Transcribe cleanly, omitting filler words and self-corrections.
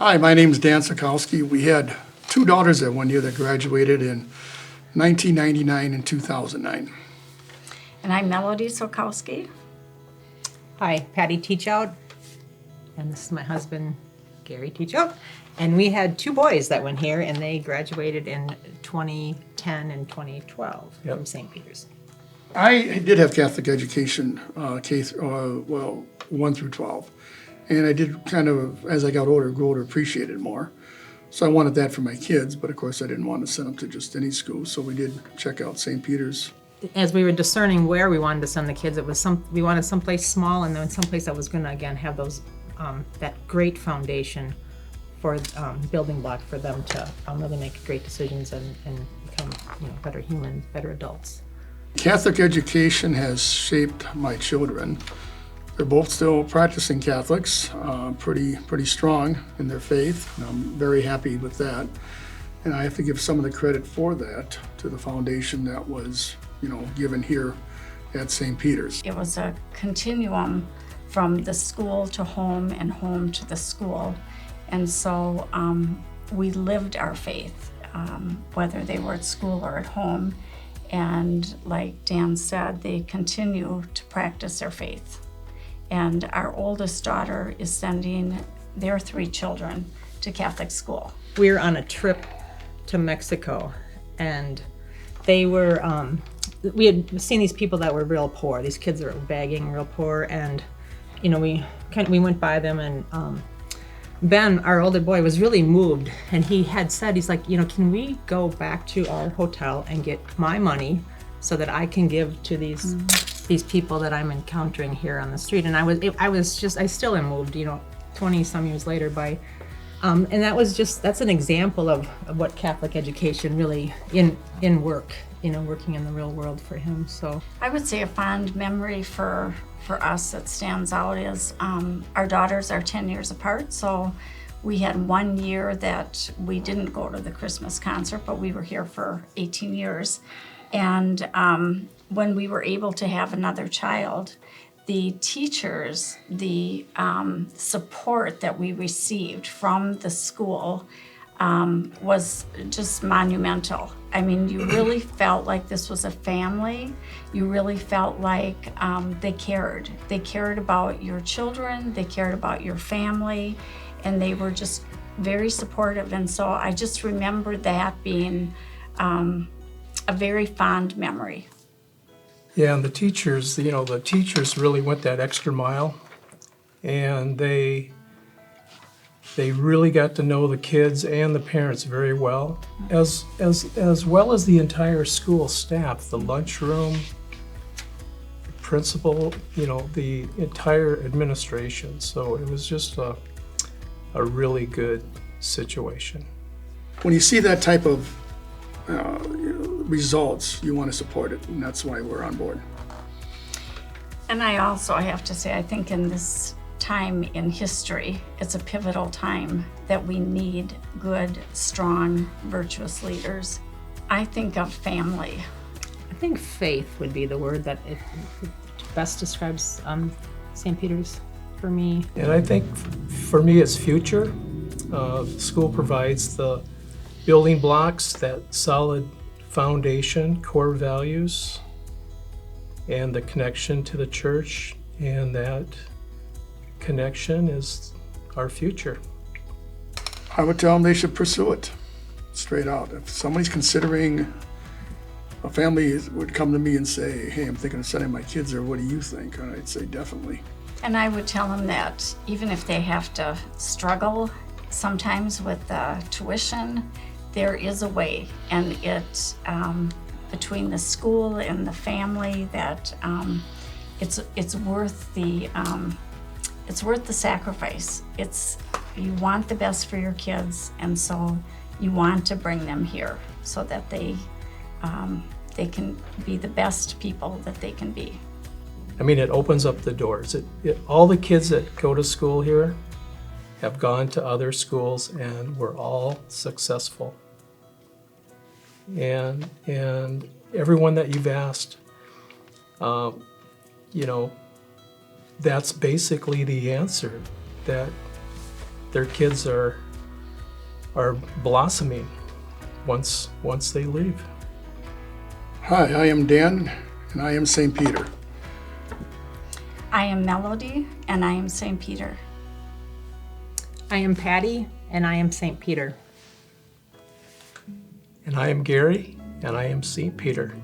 Hi, my name is Dan Cylkowski. We had two daughters that one year that graduated in 1999 and 2009. And I'm Melody Cylkowski. Hi, Patti Teachout, and this is my husband, Gary Teachout. And we had two boys that went here, and they graduated in 2010 and 2012 from St. Peter's. I did have Catholic education, 1 through 12. And I did kind of, as I got older, grow to appreciate it more. So I wanted that for my kids, but of course I didn't want to send them to just any school. So we did check out St. Peter's. As we were discerning where we wanted to send the kids, we wanted someplace small and then someplace that was going to again have those that great foundation for building block for them to really make great decisions and become better humans, better adults. Catholic education has shaped my children. They're both still practicing Catholics, pretty strong in their faith, and I'm very happy with that. And I have to give some of the credit for that to the foundation that was, given here at St. Peter's. It was a continuum from the school to home and home to the school. And so we lived our faith, whether they were at school or at home. And like Dan said, they continue to practice their faith. And our oldest daughter is sending their 3 children to Catholic school. We were on a trip to Mexico, and they were, we had seen these people that were real poor. These kids that were begging, real poor, and we went by them, and Ben, our older boy, was really moved, and he had said, he's like, can we go back to our hotel and get my money so that I can give to these people that I'm encountering here on the street? And I still am moved, 20 some years later by, and that's an example of what Catholic education really in work, working in the real world for him. So I would say a fond memory for us that stands out is our daughters are 10 years apart, so we had 1 year that we didn't go to the Christmas concert, but we were here for 18 years. And when we were able to have another child, the teachers, the support that we received from the school was just monumental. I mean, you really felt like this was a family. You really felt like they cared. They cared about your children, they cared about your family, and they were just very supportive. And so I just remember that being a very fond memory. Yeah, and the teachers really went that extra mile, and they really got to know the kids and the parents very well, as well as the entire school staff, the lunchroom, the principal, the entire administration. So it was just a really good situation. When you see that type of results, you want to support it, and that's why we're on board. And I also have to say, I think in this time in history, it's a pivotal time that we need good, strong, virtuous leaders. I think of family. I think faith would be the word that it best describes St. Peter's for me. And I think for me it's future. The school provides the building blocks, that solid foundation, core values, and the connection to the church, and that connection is our future. I would tell them they should pursue it, straight out. If somebody's considering, a family would come to me and say, hey, I'm thinking of sending my kids there, what do you think? And I'd say definitely. And I would tell them that even if they have to struggle sometimes with tuition, there is a way, and it between the school and the family that it's worth the sacrifice. You want the best for your kids, and so you want to bring them here so that they can be the best people that they can be. I mean, it opens up the doors. All the kids that go to school here have gone to other schools, and we're all successful. And everyone that you've asked, that's basically the answer, that their kids are are blossoming once they leave. Hi, I am Dan, and I am St. Peter. I am Melody, and I am St. Peter. I am Patti, and I am St. Peter. And I am Gary, and I am St. Peter.